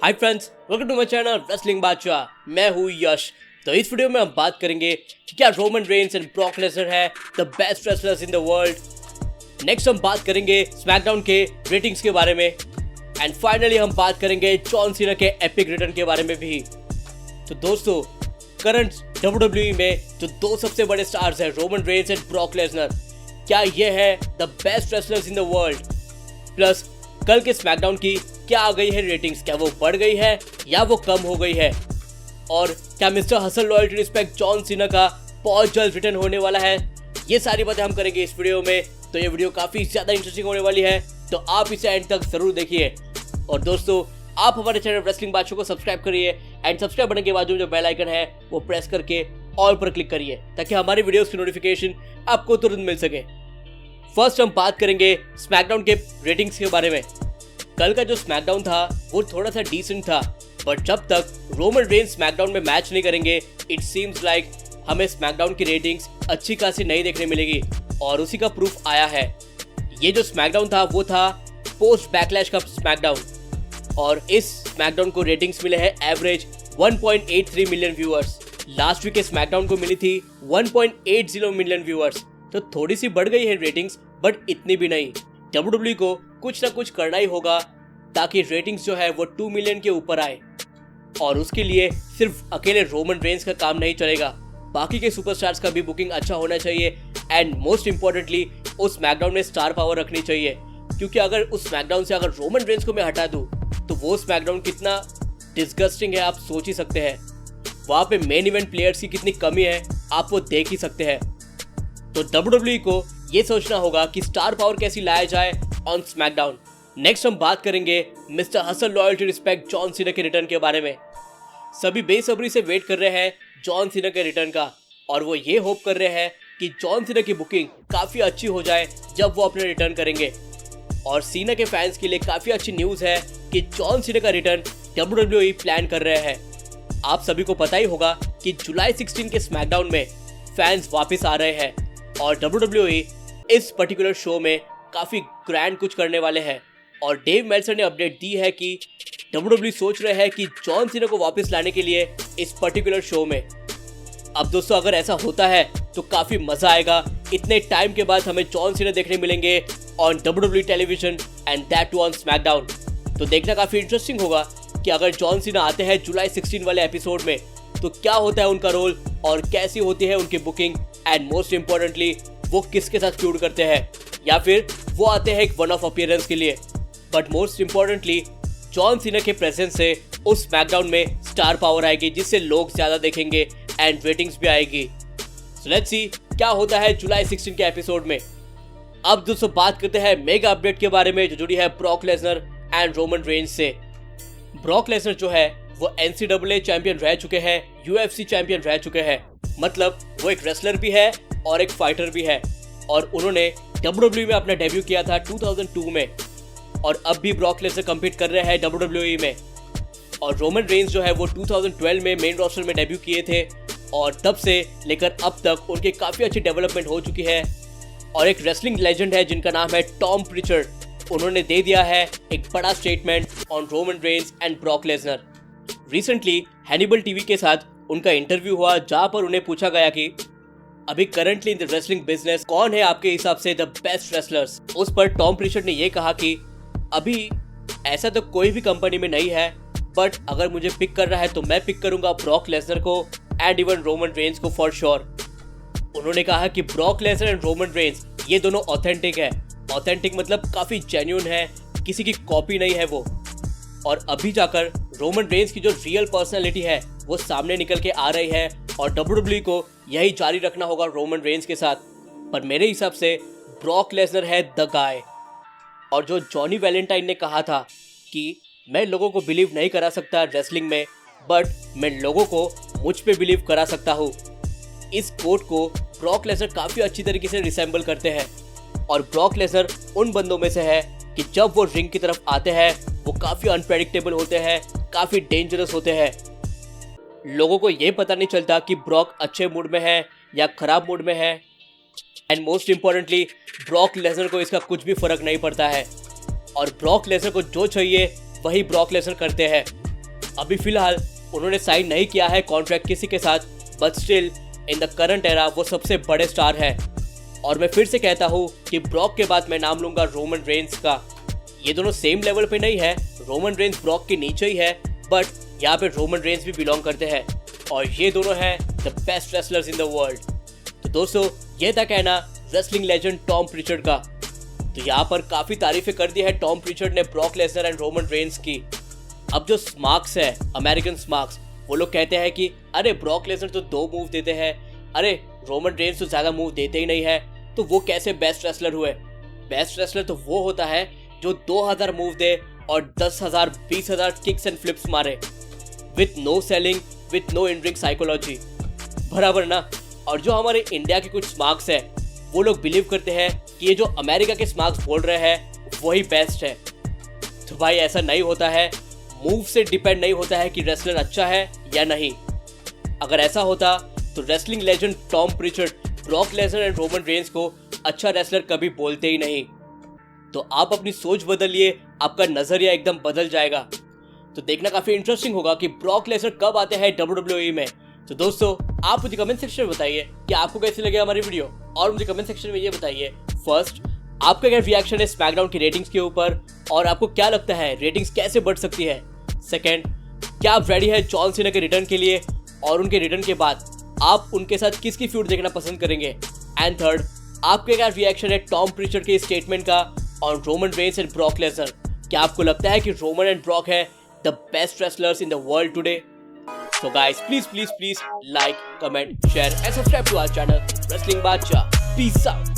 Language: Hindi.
Hi friends, welcome to my channel wrestling Badshah. मैं हूँ यश। तो इस वीडियो में हम बात करेंगे कि क्या Roman Reigns and Brock Lesnar है the best wrestlers in the world. Next हम बात करेंगे स्मैकडाउन के रेटिंग्स के बारे में एंड फाइनली हम बात करेंगे जॉन सीना के एपिक रिटर्न के बारे में भी। तो दोस्तों, करंट WWE में जो दो सबसे बड़े स्टार्स हैं Roman Reigns and Brock Lesnar, क्या ये है the best wrestlers in the world. Plus कल के स्मैकडाउन की क्या आ गई है रेटिंग्स, क्या वो बढ़ गई है या वो कम हो गई है, और क्या mister hustle loyalty respect John Cena का बहुत जल्द रिटर्न होने वाला है। ये सारी बातें हम करेंगे इस वीडियो में। तो ये वीडियो काफी ज्यादा इंटरेस्टिंग होने वाली है, तो आप इसे एंड तक जरूर देखिए। और दोस्तों, आप हमारे चैनल रेसलिंग बादशाह को सब्सक्राइब करिए एंड सब्सक्राइब बटन के बाद जो बेल आइकन है वो प्रेस करके ऑल पर क्लिक करिए ताकि हमारी वीडियोस की नोटिफिकेशन आपको तुरंत मिल सके। फर्स्ट हम बात करेंगे स्मैकडाउन के रेटिंग्स के बारे में। कल का जो स्मैकडाउन था वो थोड़ा सा डिसेंट था, बट जब तक रोमन रेंस स्मैकडाउन में मैच नहीं करेंगे इट सीम्स लाइक हमें स्मैकडाउन की रेटिंग्स अच्छी खासी नहीं देखने मिलेगी, और उसी का प्रूफ आया है। ये जो स्मैकडाउन था वो था पोस्ट बैकलैश का स्मैकडाउन, और इस स्मैकडाउन को रेटिंग्स मिले हैं average 1.83 million viewers. Last week के स्मैकडाउन को मिली थी 1.80 मिलियन व्यूअर्स। तो थोड़ी सी बढ़ गई है रेटिंग्स, बट इतनी भी नहीं। WWE को कुछ ना कुछ करना ही होगा ताकि रेटिंग्स जो है वो 2 मिलियन के ऊपर आए, और उसके लिए सिर्फ अकेले रोमन रेंस का काम नहीं चलेगा, बाकी के सुपरस्टार्स का भी बुकिंग अच्छा होना चाहिए एंड मोस्ट इम्पोर्टेंटली उस स्मैकडाउन में स्टार पावर रखनी चाहिए। क्योंकि अगर उस स्मैकडाउन से अगर रोमन रेंस को मैं हटा दूं तो वो स्मैकडाउन कितना डिस्गस्टिंग है आप सोच ही सकते हैं। वहां पे मेन इवेंट प्लेयर्स की कितनी कमी है आप वो देख ही सकते हैं। तो WWE को ये सोचना होगा कि स्टार पावर कैसी लाया जाए ऑन स्मैकडाउन। नेक्स्ट हम बात करेंगे mister hustle loyalty respect John Cena के रिटर्न के बारे में। सभी बेसब्री से वेट कर रहे हैं जॉन सीना के रिटर्न का, और वो ये होप कर रहे हैं कि जॉन सीना की बुकिंग काफी अच्छी हो जाए जब वो अपने रिटर्न करेंगे। और सीना के फैंस के लिए काफी अच्छी न्यूज है कि जॉन सीना का रिटर्न WWE प्लान कर रहे हैं। आप सभी को पता ही होगा कि जुलाई 16 के स्मैकडाउन में फैंस वापस आ रहे हैं, और WWE इस पर्टिकुलर शो में काफी ग्रैंड कुछ करने वाले हैं। और डेव मेल्सर ने अपडेट दी है कि WWE सोच रहे हैं कि जॉन सीना को वापस लाने के लिए इस पर्टिकुलर शो में। अब दोस्तों, अगर ऐसा होता है तो काफी मजा आएगा। इतने टाइम के बाद हमें जॉन सीना देखने मिलेंगे on WWE television and that too on SmackDown. तो देखना काफी इंटरेस्टिंग होगा कि अगर जॉन सीना आते हैं जुलाई 16 वाले एपिसोड में तो क्या होता है उनका रोल और कैसी होती है उनकी बुकिंग, एंड मोस्ट इम्पोर्टेंटली वो किसके साथ फ्यूड करते हैं, या फिर वो आते हैं एक वन ऑफ अपीयरेंस के लिए। But most importantly John Cena के प्रेजेंस से उस स्मैकडाउन में स्टार पावर आएगी जिससे लोग ज्यादा देखेंगे एंड रेटिंग्स भी आएगी। सो लेट्स सी क्या होता है जुलाई 16 के एपिसोड में। अब दोस्तों बात करते हैं मेगा अपडेट के बारे में जो जुड़ी है Brock Lesnar and Roman Reigns से। ब्रॉक लेसनर जो है वो NCAA चैंपियन रह चुके हैं, UFC चैंपियन रह चुके हैं, मतलब वो एक रेसलर भी है और एक फाइटर भी है। और उन्होंने WWE में अपना डेब्यू किया था 2002 में, और अब भी ब्रॉक लेसनर कम्पीट कर रहे हैं WWE में। और रोमन रेंस जो है वो 2012 में मेन रोस्टर में डेब्यू किए थे, और तब से लेकर अब तक उनके काफ़ी अच्छी डेवलपमेंट हो चुकी है। और एक रेसलिंग लेजेंड है जिनका नाम है टॉम प्रिचर्ड, उन्होंने दे दिया है एक बड़ा statement on Roman Reigns and Brock Lesnar. Recently Hannibal TV के साथ उनका इंटरव्यू हुआ जहां पर उन्हें पूछा गया कि अभी currently in the wrestling business कौन है आपके हिसाब से द बेस्ट रेसलर्स। उस पर टॉम प्रिचर्ड ने ये कहा कि अभी ऐसा तो कोई भी कंपनी में नहीं है, बट अगर मुझे पिक कर रहा है तो मैं पिक करूंगा ब्रॉक लेसनर को एंड इवन रोमन रेंस को फॉर श्योर। उन्होंने कहा कि Brock Lesnar and Roman Reigns ये दोनों ऑथेंटिक है। ऑथेंटिक मतलब काफी जेन्युइन है, किसी की कॉपी नहीं है वो। और अभी जाकर रोमन रेंस की जो रियल पर्सनालिटी है वो सामने निकल के आ रही है, और WWE को यही जारी रखना होगा रोमन रेंस के साथ। पर मेरे हिसाब से ब्रॉक लेसनर है द गाय। और जो जॉनी वैलेंटाइन ने कहा था कि मैं लोगों को बिलीव नहीं करा सकता रेसलिंग में, बट मैं लोगों को मुझ पे बिलीव करा सकता हूँ, इस कोट को ब्रॉक लेसनर काफी अच्छी तरीके से रिसेंबल करते हैं। और ब्रॉक लेसनर उन बंदों में से है कि जब वो रिंग की तरफ आते हैं वो काफी अनप्रेडिक्टेबल होते हैं, काफी डेंजरस होते हैं। लोगों को ये पता नहीं चलता कि ब्रॉक अच्छे मूड में है या खराब मूड में है। And most importantly Brock Lesnar को इसका कुछ भी फर्क नहीं पड़ता है और ब्रॉक लेसनर को जो चाहिए वही ब्रॉक लेसनर करते हैं। अभी फिलहाल उन्होंने साइन नहीं किया है कॉन्ट्रैक्ट किसी के साथ, but still in the current era वो सबसे बड़े स्टार है। और मैं फिर से कहता हूँ कि ब्रॉक के बाद मैं नाम लूंगा रोमन रेंस का। ये दोनों सेम लेवल पे नहीं है, रोमन रेंस ब्रॉक के नीचे ही है, बट यहाँ पे रोमन रेंस भी बिलोंग करते हैं और ये दोनों हैं the best wrestlers in the world. तो दोस्तों ये था कहना रेसलिंग लेजेंड टॉम प्रिचर्ड का। तो यहाँ पर काफ़ी तारीफें कर दी है टॉम प्रिचर्ड ने Brock Lesnar and Roman Reigns की। अब जो स्मार्क्स है, अमेरिकन स्मार्क्स, वो लोग कहते हैं कि अरे ब्रॉक लेसनर तो 2 मूव देते हैं, अरे रोमन रेंस तो ज़्यादा मूव देते ही नहीं है, तो वो कैसे बेस्ट रेसलर हुए। बेस्ट रेसलर तो वो होता है जो 2000 मूव दे और 10,000 20,000 किक्स एंड फ्लिप्स मारे with no selling, with no in ring psychology, बराबर ना। और जो हमारे इंडिया के कुछ स्मार्क्स है वो लोग बिलीव करते हैं कि ये जो अमेरिका के स्मार्क्स बोल रहे हैं वही बेस्ट है। तो भाई ऐसा नहीं होता है, मूव से डिपेंड नहीं होता है कि रेसलर अच्छा है या नहीं। अगर ऐसा होता तो wrestling legend Tom Pritchard Brock Lesnar and Roman Reigns को अच्छा रेसलर कभी बोलते ही नहीं। तो आप अपनी सोच बदलिए, आपका नजरिया एकदम बदल जाएगा। तो देखना काफी इंटरेस्टिंग होगा कि ब्रॉक लेसनर कब आते हैं WWE में। तो दोस्तों आप मुझे कमेंट सेक्शन में बताइए कि आपको कैसी लगे हमारी वीडियो, और मुझे कमेंट सेक्शन में ये बताइए फर्स्ट आपका क्या रिएक्शन है स्मैकडाउन की रेटिंग्स के ऊपर और आपको क्या लगता है रेटिंग्स कैसे बढ़ सकती है। सेकंड, क्या आप रेडी है जॉन सीना के रिटर्न के लिए और उनके रिटर्न के बाद आप उनके साथ किसकी फ्यूड देखना पसंद करेंगे। एंड थर्ड, आपका क्या रिएक्शन है टॉम प्रिचर्ड के स्टेटमेंट का और Roman Reigns and Brock Lesnar. क्या आपको लगता है कि रोमन एंड ब्रॉक है the best wrestlers in the world today. So guys, please like, comment, share and subscribe to our channel Wrestling Badshah. Peace out.